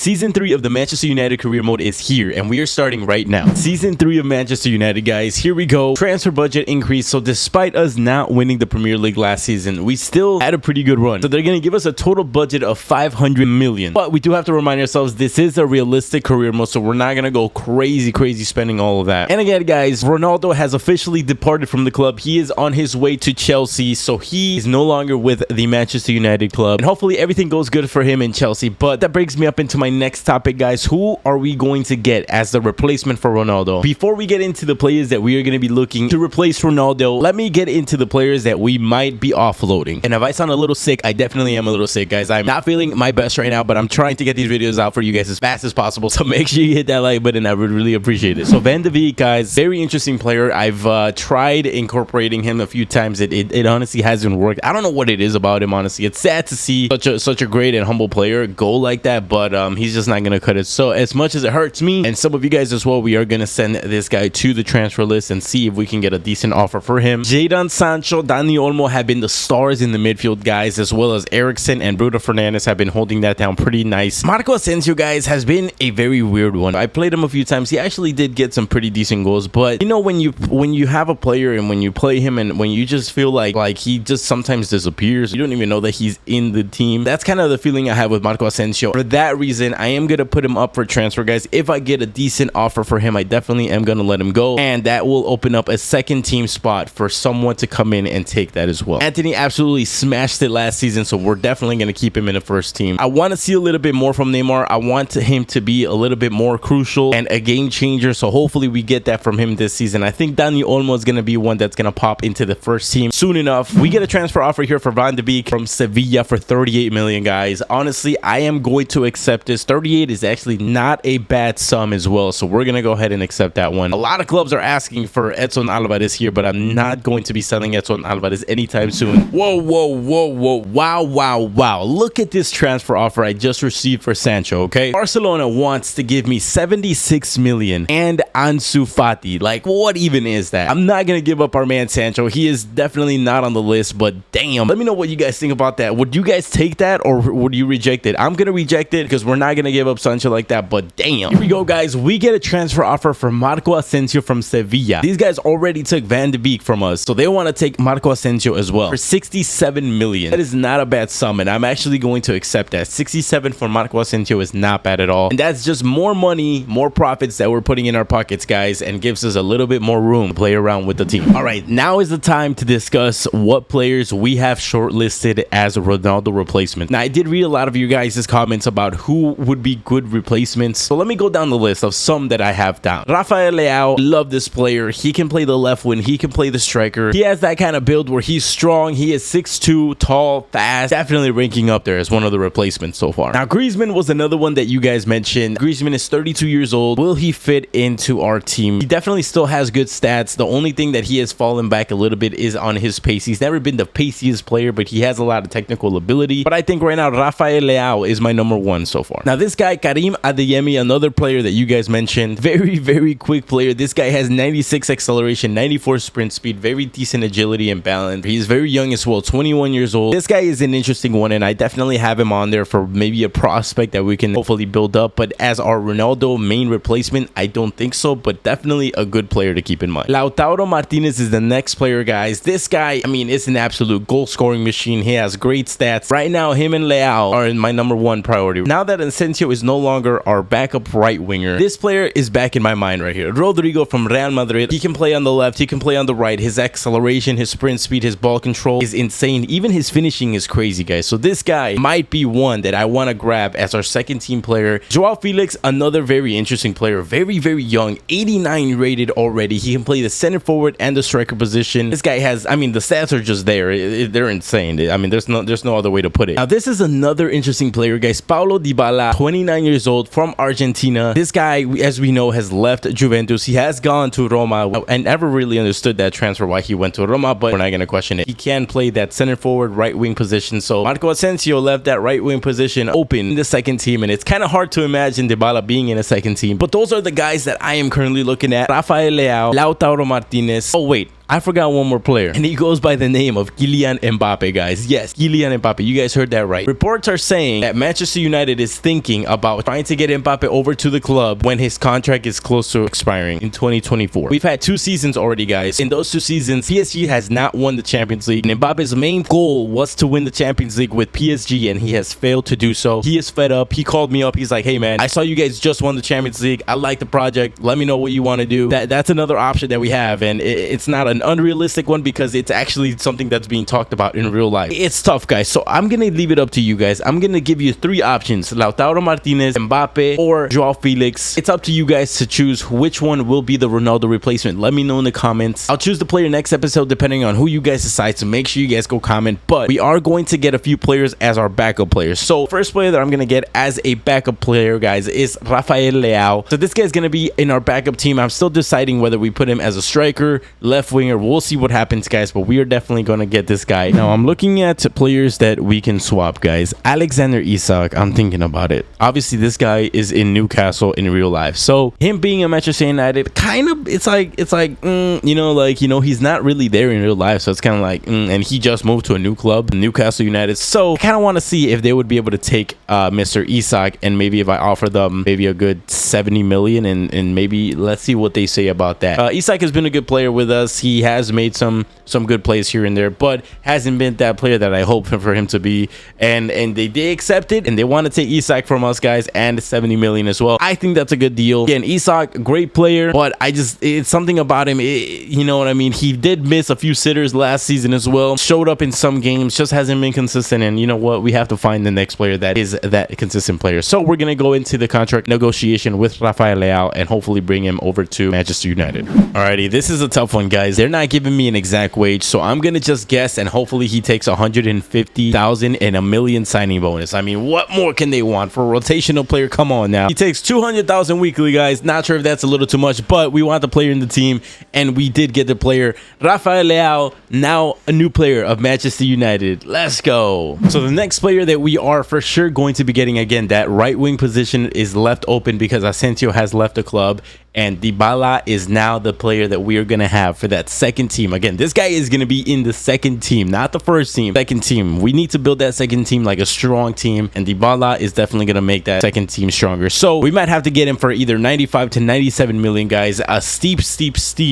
Season 3 of the Manchester United career mode is here, and we are starting right now. Season 3 of Manchester United, guys. Here we go. Transfer budget increase. So despite us not winning the Premier League last season, we still had a pretty good run. So they're going to give us a total budget of 500 million. But we do have to remind ourselves this is a realistic career mode, so we're not going to go crazy spending all of that. And again, guys, Ronaldo has officially departed from the club. He is on his way to Chelsea, so he is no longer with the Manchester United club. And hopefully everything goes good for him in Chelsea. But that brings me up into my next topic, guys. Who are we going to get as the replacement for Ronaldo? Before we get into the players that we are going to be looking to replace Ronaldo, let me get into the players that we might be offloading. And if I sound a little sick, I definitely am a little sick, guys. I'm not feeling my best right now, but I'm trying to get these videos out for you guys as fast as possible. So make sure you hit that like button. I would really appreciate it. So Van de Beek, guys, very interesting player. I've tried incorporating him a few times. It honestly hasn't worked. I don't know what it is about him, honestly. It's sad to see such a great and humble player go like that, but he's just not gonna cut it. So as much as it hurts me and some of you guys as well, we are gonna send this guy to the transfer list and see if we can get a decent offer for him. Jadon Sancho, Dani Olmo have been the stars in the midfield, guys, as well as Eriksen and Bruno Fernandes have been holding that down pretty nice. Marco Asensio, guys, has been a very weird one. I played him a few times. He actually did get some pretty decent goals, but you know, when you have a player and when you play him and when you just feel like he just sometimes disappears, you don't even know that he's in the team. That's kind of the feeling I have with Marco Asensio. For that reason, I am gonna put him up for transfer, guys. If I get a decent offer for him, I definitely am gonna let him go, and that will open up a second team spot for someone to come in and take that as well. Anthony absolutely smashed it last season, so we're definitely gonna keep him in the first team. I want to see a little bit more from Neymar. I want him to be a little bit more crucial and a game changer, so hopefully we get that from him this season. I think Dani Olmo is gonna be one that's gonna pop into the first team soon enough. We get a transfer offer here for Van de Beek from Sevilla for 38 million, guys. Honestly, I am going to accept this. 38 is actually not a bad sum as well, so we're gonna go ahead and accept that one. A lot of clubs are asking for Edson Alvarez here, but I'm not going to be selling Edson Alvarez anytime soon. Whoa, wow, look at this transfer offer I just received for Sancho. Okay, Barcelona wants to give me 76 million and Ansu Fati. Like, what even is that? I'm not gonna give up our man Sancho. He is definitely not on the list, but damn, let me know what you guys think about that. Would you guys take that or would you reject it? I'm gonna reject it because we're not gonna give up Sancho like that, but damn. Here we go, guys. We get a transfer offer for Marco Asensio from Sevilla. These guys already took Van de Beek from us, so they want to take Marco Asensio as well for 67 million. That is not a bad sum, and I'm actually going to accept that. 67 for Marco Asensio is not bad at all, and that's just more money, more profits that we're putting in our pockets, guys, and gives us a little bit more room to play around with the team. All right, now is the time to discuss what players we have shortlisted as a Ronaldo replacement. Now, I did read a lot of you guys' comments about who would be good replacements, so let me go down the list of some that I have down. Rafael Leao, love this player. He can play the left wing, he can play the striker. He has that kind of build where he's strong, he is 6'2", tall, fast, definitely ranking up there as one of the replacements so far. Now, Griezmann was another one that you guys mentioned. Griezmann is 32 years old. Will he fit into our team? He definitely still has good stats. The only thing that he has fallen back a little bit is on his pace. He's never been the paciest player, but he has a lot of technical ability. But I think right now, Rafael Leao is my number one so far. Now, this guy, Karim Adeyemi, another player that you guys mentioned, very quick player. This guy has 96 acceleration, 94 sprint speed, very decent agility and balance. He's very young as well, 21 years old. This guy is an interesting one, and I definitely have him on there for maybe a prospect that we can hopefully build up. But as our Ronaldo main replacement, I don't think so, but definitely a good player to keep in mind. Lautaro Martinez is the next player, guys. This guy, I mean, it's an absolute goal scoring machine. He has great stats. Right now, him and Leao are in my number one priority. Now that Asensio is no longer our backup right winger, this player is back in my mind right here. Rodrigo from Real Madrid. He can play on the left, he can play on the right. His acceleration, his sprint speed, his ball control is insane. Even his finishing is crazy, guys. So this guy might be one that I want to grab as our second team player. Joao Felix, another very interesting player. Very young, 89 rated already. He can play the center forward and the striker position. This guy has, I mean, the stats are just there. They're insane. I mean, there's no other way to put it. Now, this is another interesting player, guys. Paulo Dybala, 29 years old, from Argentina. This guy, as we know, has left Juventus. He has gone to Roma. I never really understood that transfer, why he went to Roma, but we're not going to question it. He can play that center forward, right wing position. So Marco Asensio left that right wing position open in the second team, and it's kind of hard to imagine Dybala being in a second team. But those are the guys that I am currently looking at. Rafael Leao, Lautaro Martinez. Oh, wait. I forgot one more player, and he goes by the name of Kylian Mbappe, guys. Yes, Kylian Mbappe. You guys heard that right. Reports are saying that Manchester United is thinking about trying to get Mbappe over to the club when his contract is close to expiring in 2024. We've had 2 seasons already, guys. In those 2 seasons, PSG has not won the Champions League, and Mbappe's main goal was to win the Champions League with PSG, and he has failed to do so. He is fed up. He called me up. He's like, hey man, I saw you guys just won the Champions League. I like the project. Let me know what you want to do. That's another option that we have, and it's not an unrealistic one because it's actually something that's being talked about in real life. It's tough, guys. So I'm gonna leave it up to you guys. I'm gonna give you 3 options: Lautaro Martinez, Mbappe, or Joao Felix. It's up to you guys to choose which one will be the Ronaldo replacement. Let me know in the comments. I'll choose the player next episode depending on who you guys decide, so make sure you guys go comment. But we are going to get a few players as our backup players. So first player that I'm gonna get as a backup player, guys, is Rafael Leao. So this guy's gonna be in our backup team. I'm still deciding whether we put him as a striker, left winger. We'll see what happens, guys, but we are definitely gonna get this guy. Now I'm looking at players that we can swap, guys. Alexander Isak, I'm thinking about it. Obviously this guy is in Newcastle in real life, so him being a Manchester United, kind of, it's like he's not really there in real life, so it's kind of like and he just moved to a new club, Newcastle United. So I kind of want to see if they would be able to take Mr. Isak, and maybe if I offer them maybe a good 70 million, and maybe let's see what they say about that. Isak has been a good player with us. He has made some good plays here and there, but hasn't been that player that I hope for him to be, and they did accept it, and they want to take Isak from us, guys, and 70 million as well. I think that's a good deal. Again, Isak, great player, but it's something about him, you know what I mean? He did miss a few sitters last season as well, showed up in some games, just hasn't been consistent, and you know what, we have to find the next player that is that consistent player. So we're gonna go into the contract negotiation with Rafael Leao and hopefully bring him over to Manchester United. Alrighty, this is a tough one, guys. They're not giving me an exact wage, so I'm gonna just guess, and hopefully he takes 150,000 and a million signing bonus. I mean, what more can they want for a rotational player? Come on now. He takes 200,000 weekly, guys. Not sure if that's a little too much, but we want the player in the team, and we did get the player. Rafael Leao, now a new player of Manchester United. Let's go. So the next player that we are for sure going to be getting, again, that right wing position is left open because Asensio has left the club, and Dybala is now the player that we are going to have for that second team. Again, this guy is going to be in the second team, not the first team. Second team. We need to build that second team like a strong team, and Dybala is definitely going to make that second team stronger. So we might have to get him for either 95 to 97 million, guys. A steep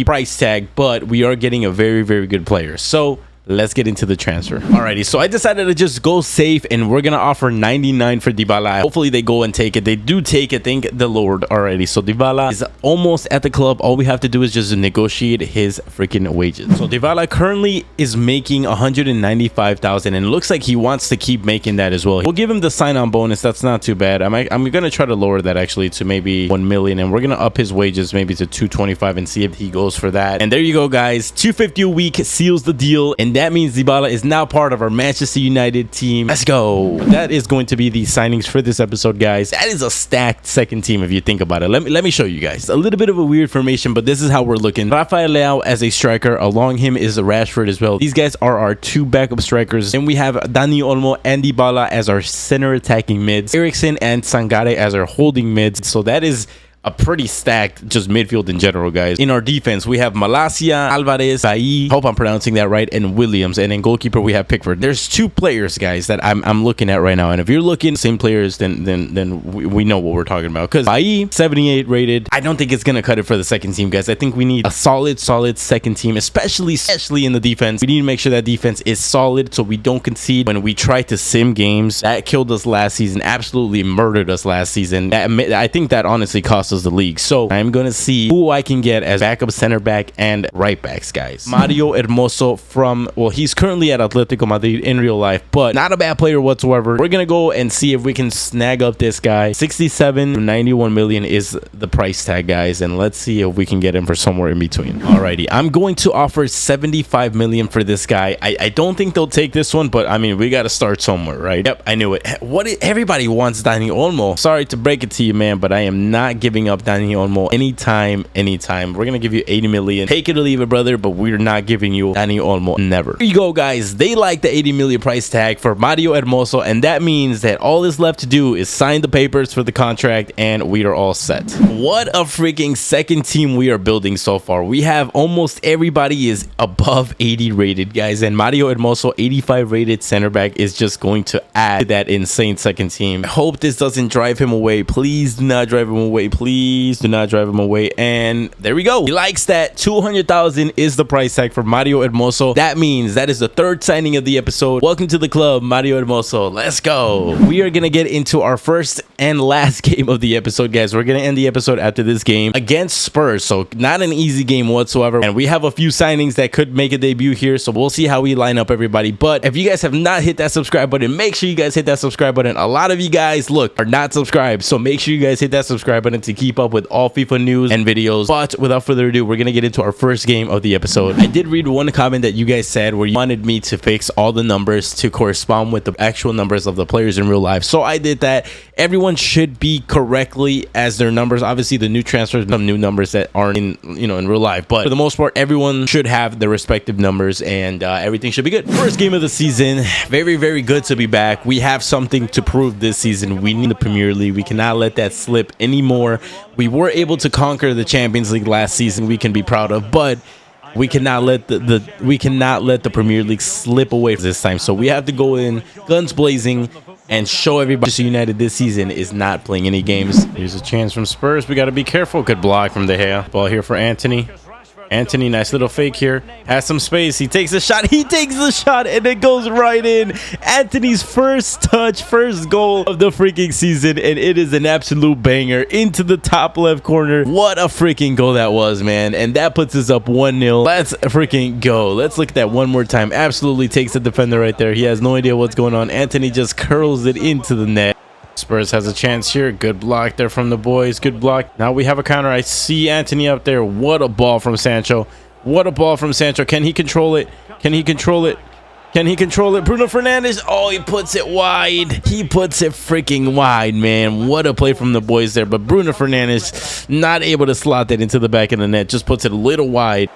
price tag, but we are getting a very, very good player. So let's get into the transfer. Alrighty, so I decided to just go safe, and we're gonna offer 99 for Dybala. Hopefully they go and take it. They do take it, thank the Lord. Alrighty, so Dybala is almost at the club. All we have to do is just negotiate his freaking wages. So Dybala currently is making 195,000, and it looks like he wants to keep making that as well. We'll give him the sign-on bonus. That's not too bad. I'm gonna try to lower that actually to maybe 1 million, and we're gonna up his wages maybe to 225 and see if he goes for that. And there you go, guys. 250 a week seals the deal, and that means Dybala is now part of our Manchester United team. Let's go. That is going to be the signings for this episode, guys. That is a stacked second team if you think about it. Let me show you guys a little bit of a weird formation, but this is how we're looking. Rafael Leao as a striker. Along him is Rashford as well. These guys are our 2 backup strikers. And we have Dani Olmo and Dybala as our center attacking mids. Eriksen and Sangare as our holding mids. So that is a pretty stacked just midfield in general, guys. In our defense, we have Malacia, Alvarez, Bailly, hope I'm pronouncing that right, and Williams. And in goalkeeper, we have Pickford. There's 2 players, guys, that I'm looking at right now. And if you're looking same players, then we know what we're talking about. Because Bailly, 78 rated. I don't think it's gonna cut it for the second team, guys. I think we need a solid second team, especially in the defense. We need to make sure that defense is solid so we don't concede when we try to sim games. That killed us last season, absolutely murdered us last season. I think that honestly cost us the league. So I'm gonna see who I can get as backup center back and right backs, guys. Mario Hermoso from, well, he's currently at Atletico Madrid in real life, but not a bad player whatsoever. We're gonna go and see if we can snag up this guy. 67 to 91 million is the price tag, guys, and let's see if we can get him for somewhere in between. Alrighty, I'm going to offer 75 million for this guy. I don't think they'll take this one, but I mean, we got to start somewhere, right? Yep, I knew it. Everybody wants Dani Olmo. Sorry to break it to you, man, but I am not giving giving up Dani Olmo anytime. We're gonna give you 80 million. Take it or leave it, brother, but we're not giving you Dani Olmo. Never. Here you go, guys. They like the 80 million price tag for Mario Hermoso, and that means that all is left to do is sign the papers for the contract, and we are all set. What a freaking second team we are building so far. We have almost everybody is above 80 rated, guys, and Mario Hermoso, 85 rated center back, is just going to add to that insane second team. I hope this doesn't drive him away. Please do not drive him away. Please do not drive him away. And there we go. He likes that. 200,000 is the price tag for Mario Hermoso. That means that is the third signing of the episode. Welcome to the club, Mario Hermoso. Let's go. We are gonna get into our first and last game of the episode, guys. We're gonna end the episode after this game against Spurs, so not an easy game whatsoever, and we have a few signings that could make a debut here, so we'll see how we line up, everybody. But if you guys have not hit that subscribe button, make sure you guys hit that subscribe button. A lot of you guys, look, are not subscribed, so make sure you guys hit that subscribe button to keep up with all FIFA news and videos. But without further ado, we're gonna get into our first game of the episode. I did read one comment that you guys said where you wanted me to fix all the numbers to correspond with the actual numbers of the players in real life, so I did that. Everyone should be correctly as their numbers. Obviously the new transfers, some new numbers that aren't in in real life, but for the most part everyone should have their respective numbers, and everything should be good. First game of the season. Very good to be back. We have something to prove this season. We need the Premier League. We cannot let that slip anymore. We were able to conquer the Champions League last season, we can be proud of, but we cannot let the Premier League slip away this time. So we have to go in guns blazing and show everybody Manchester United this season is not playing any games. Here's a chance from Spurs. We got to be careful. Good block from De Gea. Ball here for Anthony. Anthony, nice little fake here. Has some space. He takes a shot. He takes the shot, and it goes right in. Anthony's first touch, first goal of the freaking season, and it is an absolute banger into the top left corner. What a freaking goal that was, man. And that puts us up 1-0. Let's freaking go. Let's look at that one more time. Absolutely takes the defender right there. He has no idea what's going on. Anthony just curls it into the net. Spurs has a chance here. Good block there from the boys. Good block. Now we have a counter. I see Anthony up there. What a ball from Sancho. What a ball from Sancho. Can he control it? Can he control it? Can he control it? Bruno Fernandes. Oh, he puts it wide. He puts it freaking wide, man. What a play from the boys there. But Bruno Fernandes not able to slot that into the back of the net. Just puts it a little wide.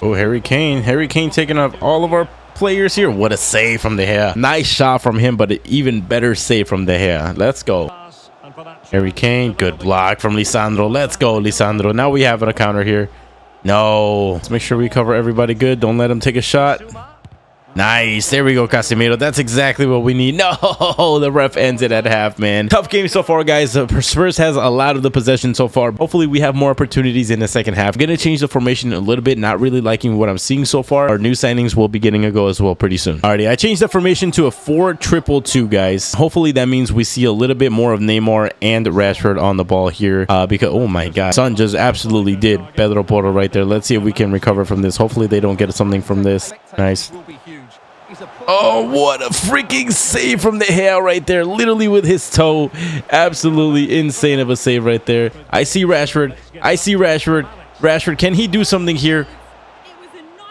Oh, Harry Kane. Harry Kane taking off all of our players here. What a save from De Gea. Nice shot from him, but an even better save from De Gea. Let's go. Harry Kane. Good block from Lisandro. Let's go, Lisandro. Now we have a counter here. No. Let's make sure we cover everybody good. Don't let him take a shot. Nice. There we go, Casemiro. That's exactly what we need. No, the ref ends it at half, man. Tough game so far, guys. Spurs has a lot of the possession so far. Hopefully, we have more opportunities in the second half. I'm going to change the formation a little bit. Not really liking what I'm seeing so far. Our new signings will be getting a go as well pretty soon. Alrighty, I changed the formation to a 4-2-2, guys. Hopefully, that means we see a little bit more of Neymar and Rashford on the ball here. Because, oh my God, Son just absolutely did Pedro Porro right there. Let's see if we can recover from this. Hopefully, they don't get something from this. Nice. Oh, what a freaking save from De Gea right there. Literally with his toe. Absolutely insane of a save right there. I see Rashford. I see Rashford. Rashford, can he do something here?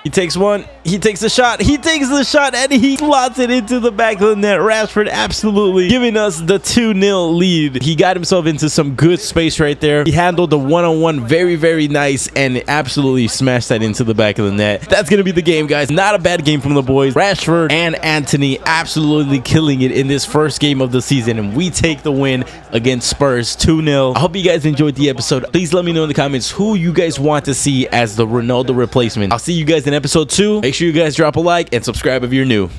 He takes one. He takes the shot. He takes the shot and he slots it into the back of the net. Rashford absolutely giving us the 2-0 lead. He got himself into some good space right there. He handled the one-on-one very nice and absolutely smashed that into the back of the net. That's going to be the game, guys. Not a bad game from the boys. Rashford and Anthony absolutely killing it in this first game of the season. And we take the win against Spurs 2-0. I hope you guys enjoyed the episode. Please let me know in the comments who you guys want to see as the Ronaldo replacement. I'll see you guys in episode 2. Make sure you guys drop a like and subscribe if you're new.